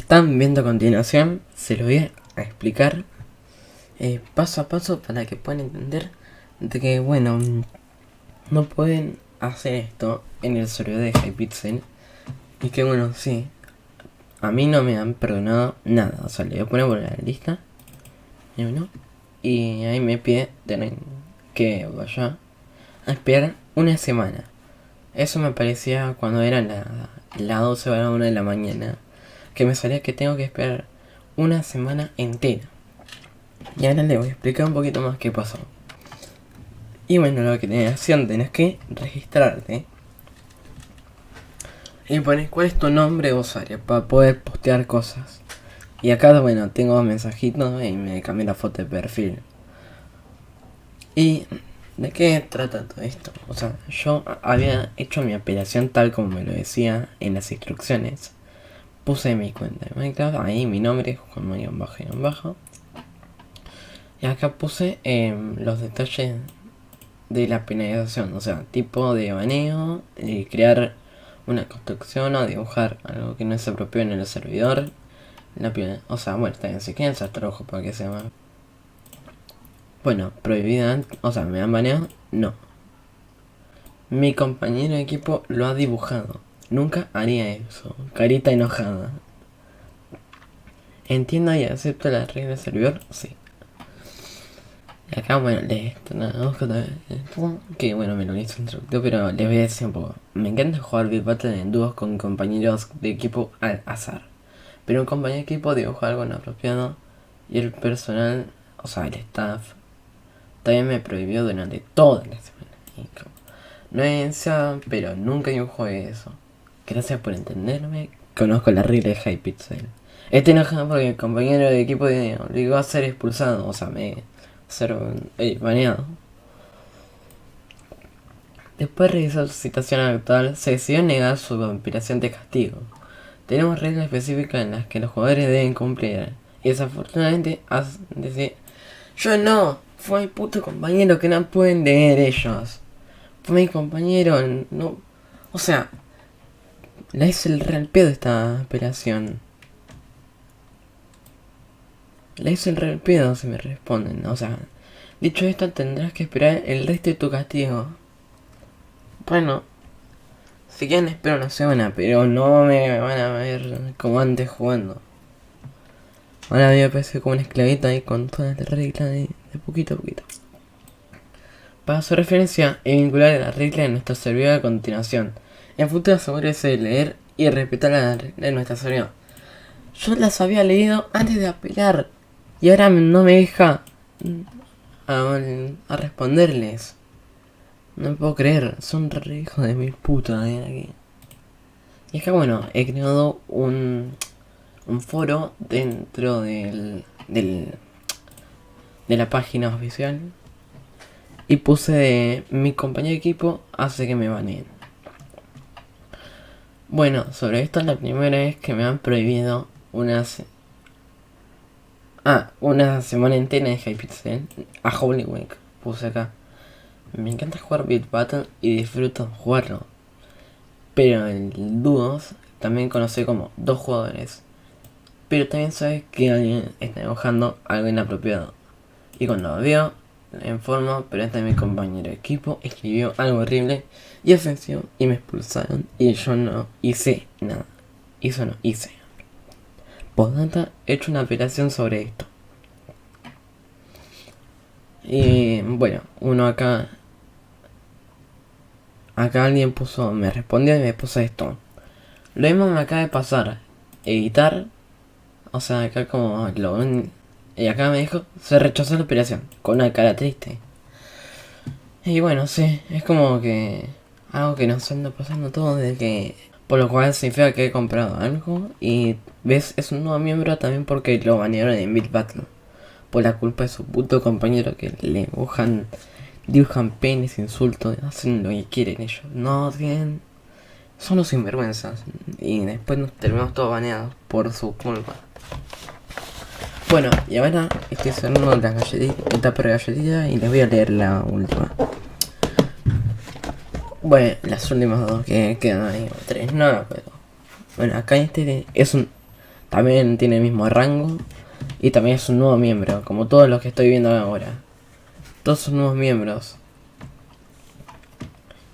están viendo a continuación, se lo voy a explicar paso a paso para que puedan entender de que, bueno, no pueden hacer esto en el servidor de Hypixel. Y que, bueno, sí, a mí no me han perdonado nada. O sea, le voy a poner por la lista. Y bueno, y ahí me pide que vaya a esperar una semana. Eso me parecía cuando eran las 12 o la 1 de la mañana, que me salía que tengo que esperar una semana entera. Y ahora les voy a explicar un poquito más qué pasó. Y bueno, lo que tenés que registrarte y pones cuál es tu nombre o usuario para poder postear cosas. Y acá, bueno, tengo mensajitos y me cambié la foto de perfil. ¿Y de qué trata todo esto? O sea, yo había hecho mi apelación tal como me lo decía en las instrucciones. Puse mi cuenta de Minecraft, ahí mi nombre, Juan__. Y acá puse los detalles de la penalización, o sea, tipo de baneo, crear una construcción o dibujar algo que no es apropiado en el servidor. O sea, bueno, también si quieren saltar ojo para que sea más. Bueno, prohibida, o sea, ¿me han baneado? No. Mi compañero de equipo lo ha dibujado. Nunca haría eso. Carita enojada. ¿Entiendo y acepto las reglas del servidor? Sí. Y acá, bueno, que bueno, me lo hizo instructor, pero les voy a decir un poco. Me encanta jugar Beat Battle en dúos con compañeros de equipo al azar. Pero un compañero de equipo dibujó algo inapropiado y el personal, o sea, el staff, también me prohibió durante toda la semana. No es deseado, pero nunca dibujó eso. Gracias por entenderme. Conozco la regla de Hypixel. Estoy enojado porque mi compañero de equipo me obligó a ser expulsado, o sea, ser baneado. Después de revisar su situación actual, se decidió negar su compilación de castigo. Tenemos reglas específicas en las que los jugadores deben cumplir. Y desafortunadamente, decir, yo no, fue mi puto compañero que no pueden leer ellos. Fue mi compañero, no. O sea, la hice el real pedo esta operación. La hice el real pedo si me responden. O sea, dicho esto, tendrás que esperar el resto de tu castigo. Bueno, si quieren espero una semana, pero no me van a ver como antes jugando. Ahora voy a aparecer como una esclavita ahí con todas las reglas de poquito a poquito. Para su referencia y vincular la regla de nuestro servidor a continuación. En futuro asegúrese de leer y respetar las reglas de nuestro servidor. Yo las había leído antes de apelar y ahora no me deja a responderles. No me puedo creer, son re hijos de mi puta de aquí. Y es que bueno, he creado un foro dentro de la página oficial. Y puse de mi compañero de equipo hace que me baneen. Bueno, sobre esto es la primera vez que me han prohibido una semana entera de Hypixel a Holy Week. Puse acá. Me encanta jugar Beat Battle y disfruto jugarlo. Pero el dúos también conoce como 2 jugadores. Pero también sabes que alguien está dibujando algo inapropiado. Y cuando lo veo, le informo, pero este es mi compañero de equipo, escribió algo horrible y ofensivo y me expulsaron y yo no hice nada. Eso no hice. Postdata, he hecho una apelación sobre esto. Y bueno, uno acá alguien me respondió y me puso esto. Lo mismo me acaba de pasar. Editar. O sea, acá como y acá me dijo, se rechazó la operación. Con una cara triste. Y bueno, sí, es como que algo que nos anda pasando todo desde que. Por lo cual significa que he comprado algo. Y ves, es un nuevo miembro también porque lo banearon en Beat Battle. Por la culpa de su puto compañero que le dibujan penes, insultos, hacen lo que quieren ellos. No tienen. Son los sinvergüenzas. Y después nos terminamos todos baneados por su culpa. Bueno, y ahora estoy cerrando las galletitas, esta galletita y les voy a leer la última. Bueno, las últimas 2 que quedan ahí, o 3, no, pero. Bueno, acá este es un también tiene el mismo rango. Y también es un nuevo miembro, como todos los que estoy viendo ahora. Todos son nuevos miembros.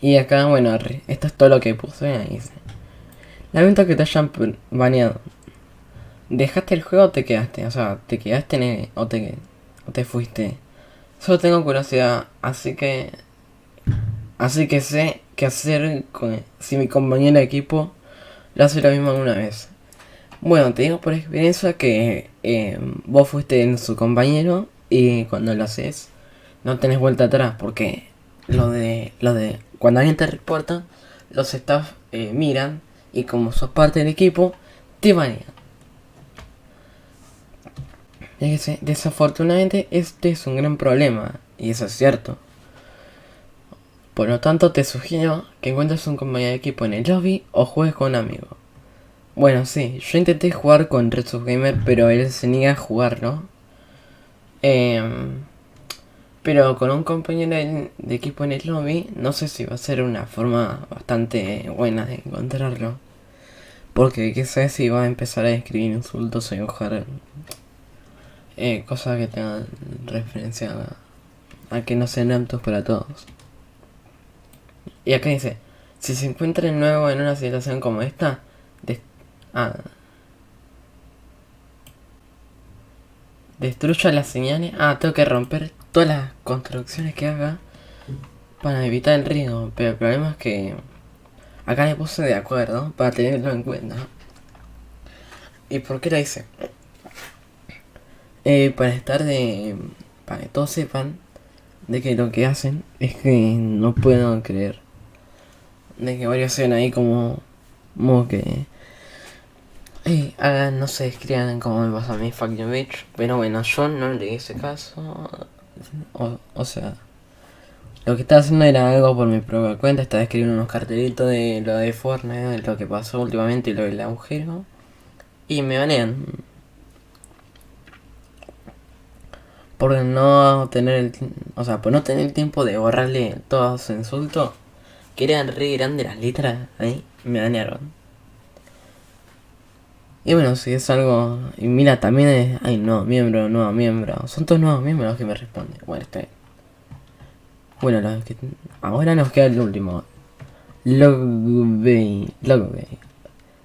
Y acá, bueno, esto es todo lo que puse. Ahí dice: lamento que te hayan baneado. ¿Dejaste el juego o te quedaste? O sea, ¿te quedaste o te fuiste? Solo tengo curiosidad, así que sé qué hacer si mi compañero de equipo lo hace lo mismo alguna vez. Bueno, te digo por experiencia que vos fuiste en su compañero y cuando lo haces no tenés vuelta atrás, porque lo de cuando alguien te reporta, los staff miran y como sos parte del equipo te banean. Desafortunadamente este es un gran problema y eso es cierto. Por lo tanto te sugiero que encuentres un compañero de equipo en el lobby o juegues con un amigo. Bueno, sí, yo intenté jugar con Retsus Gamer, pero él se niega a jugar, ¿no? Pero con un compañero de equipo en el lobby, no sé si va a ser una forma bastante buena de encontrarlo. Porque qué sé si va a empezar a escribir insultos o dibujar cosas que tengan referencia a que no sean aptos para todos. Y acá dice: si se encuentra de nuevo en una situación como esta, ah, destruya las señales. Tengo que romper todas las construcciones que haga para evitar el riesgo. Pero el problema es que acá me puse de acuerdo para tenerlo en cuenta. ¿Y por qué lo hice? Para que todos sepan de que lo que hacen es que no puedo creer. De que varios sean ahí como que hagan, no sé, escriban como me pasa a mí, fuck you bitch. Pero bueno, yo no le hice caso. O sea, lo que estaba haciendo era algo por mi propia cuenta. Estaba escribiendo unos cartelitos de lo de Fortnite, de lo que pasó últimamente y lo del agujero. Y me banean. Por no tener por no tener el tiempo de borrarle todos sus insultos. Que eran re grandes las letras ahí. Me banearon. Y bueno, si es algo... Y mira, también es... Ay, nuevo miembro. Son todos nuevos miembros los que me responden. Bueno, está bien. Bueno, ahora nos queda el último. Logbay.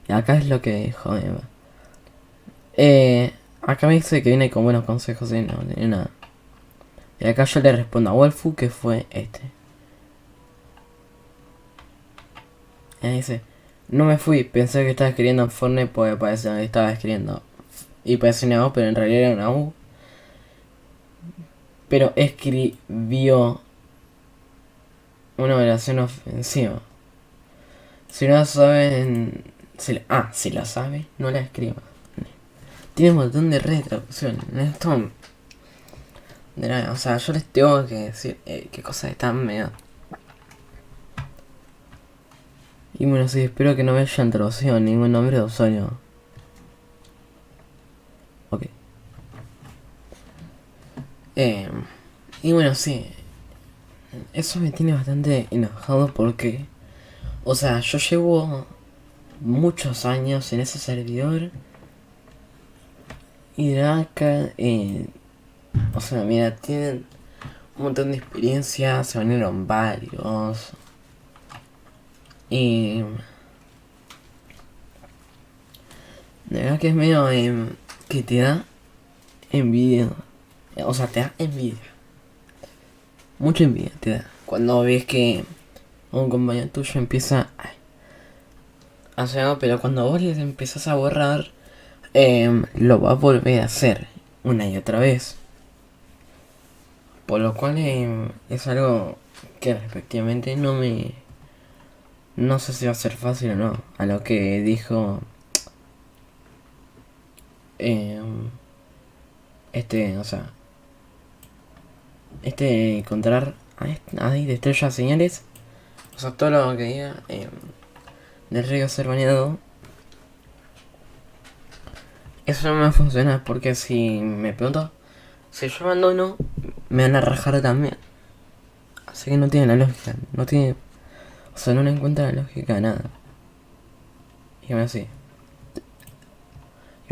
Y acá es lo que... Joder. Acá me dice que viene con buenos consejos y no, ni nada. Y acá yo le respondo a Wolfu, que fue este. Y ahí dice: no me fui, pensé que estaba escribiendo en Fortnite porque parecía que estaba escribiendo. Y parecía una O, pero en realidad era una U. Pero escribió una oración ofensiva. Si no la saben... si la sabe, no la escriba. Tiene un montón de retraducciones. Esto... O sea, yo les tengo que decir qué cosas están medio... Y bueno, sí, espero que no me hayan traducido ningún nombre de usuario. Ok. Y bueno, sí. Eso me tiene bastante enojado porque... O sea, yo llevo muchos años en ese servidor. Y de acá... o sea, mira, tienen un montón de experiencia, se unieron varios. Y... de verdad que es medio que te da envidia. O sea, te da envidia. Mucha envidia te da. Cuando ves que un compañero tuyo empieza a hacer algo, pero cuando vos les empezás a borrar, lo va a volver a hacer una y otra vez. Por lo cual es algo que respectivamente no sé si va a ser fácil o no. A lo que dijo o sea, encontrar ahí de estrellas señales. O sea, todo lo que diga del riesgo de ser baneado. Eso no me va a funcionar porque si me pregunto, si yo abandono, me van a rajar también. Así que no tiene la lógica, no tiene... O sea, no le encuentra la lógica a nada. Y bueno, sí.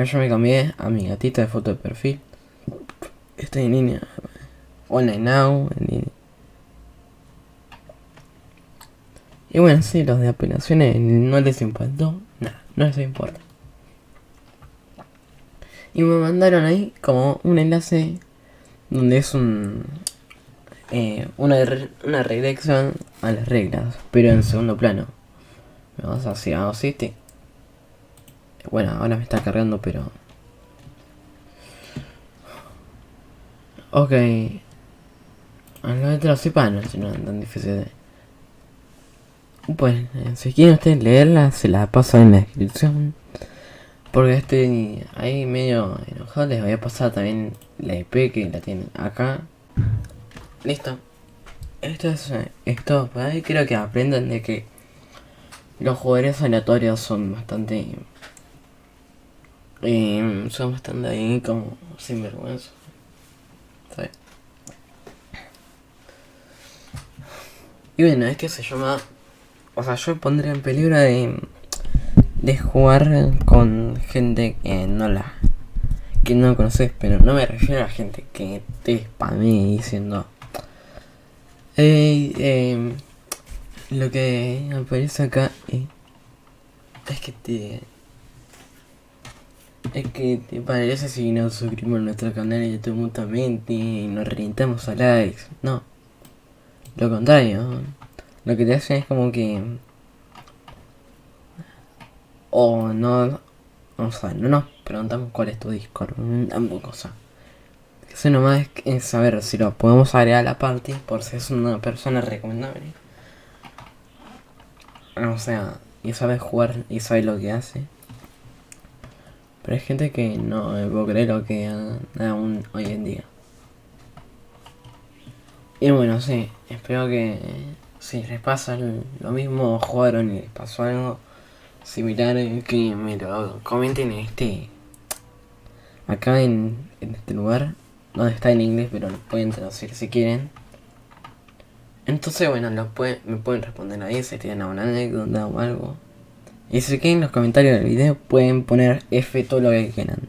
Yo me cambié a mi gatita de foto de perfil. Estoy en línea. Online now, en línea. Y bueno, sí, los de apelaciones no les importó. Nada, no les importa. Y me mandaron ahí como un enlace donde es una redirección a las reglas, pero en segundo plano. Me vas hacia Audacity. Bueno, ahora me está cargando, pero... Ok. A lo de los hispanos, no es tan difícil de... Pues, si quieren ustedes leerla, se la paso en la descripción. Porque estoy ahí medio enojado, les voy a pasar también la IP que la tienen acá. Listo. Esto, pues ahí creo que aprendan de que los jugadores aleatorios son bastante... son bastante ahí como sinvergüenza. ¿Sabes? Y bueno, es que se llama... O sea, yo pondría en peligro de jugar con gente que no conoces, pero no me refiero a gente que te spamee diciendo lo que aparece acá es que te parece si nos suscribimos a nuestro canal de YouTube mutuamente y nos reventamos a likes. No, lo contrario. Lo que te hacen es como que... O no... O sea, no nos preguntamos cuál es tu Discord. Tampoco, o sea. Eso nomás es saber si lo podemos agregar a la party por si es una persona recomendable. O sea, y sabe jugar y sabe lo que hace. Pero hay gente que no me puedo creer lo que aún hoy en día. Y bueno, sí, espero que si les pasa lo mismo, jugaron y les pasó algo similar, que me lo comenten acá en este lugar, donde está en inglés, pero lo pueden traducir si quieren. Entonces bueno, me pueden responder ahí si tienen alguna anécdota o algo. Y si quieren en los comentarios del video pueden poner F todo lo que quieran.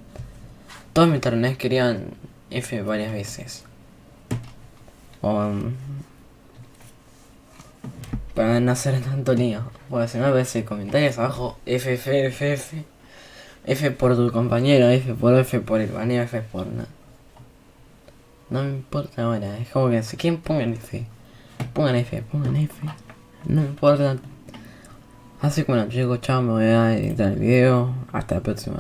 Todos mis torneos querían F varias veces. O para no hacer tanto lío. Porque si no aparece comentarios abajo F, F, F, F. F por tu compañero, F por el baneo, F por nada. No me importa ahora, es como que si quieren pongan F. Pongan F. No me importa. Así que bueno chicos, chao, me voy a editar el video. Hasta la próxima.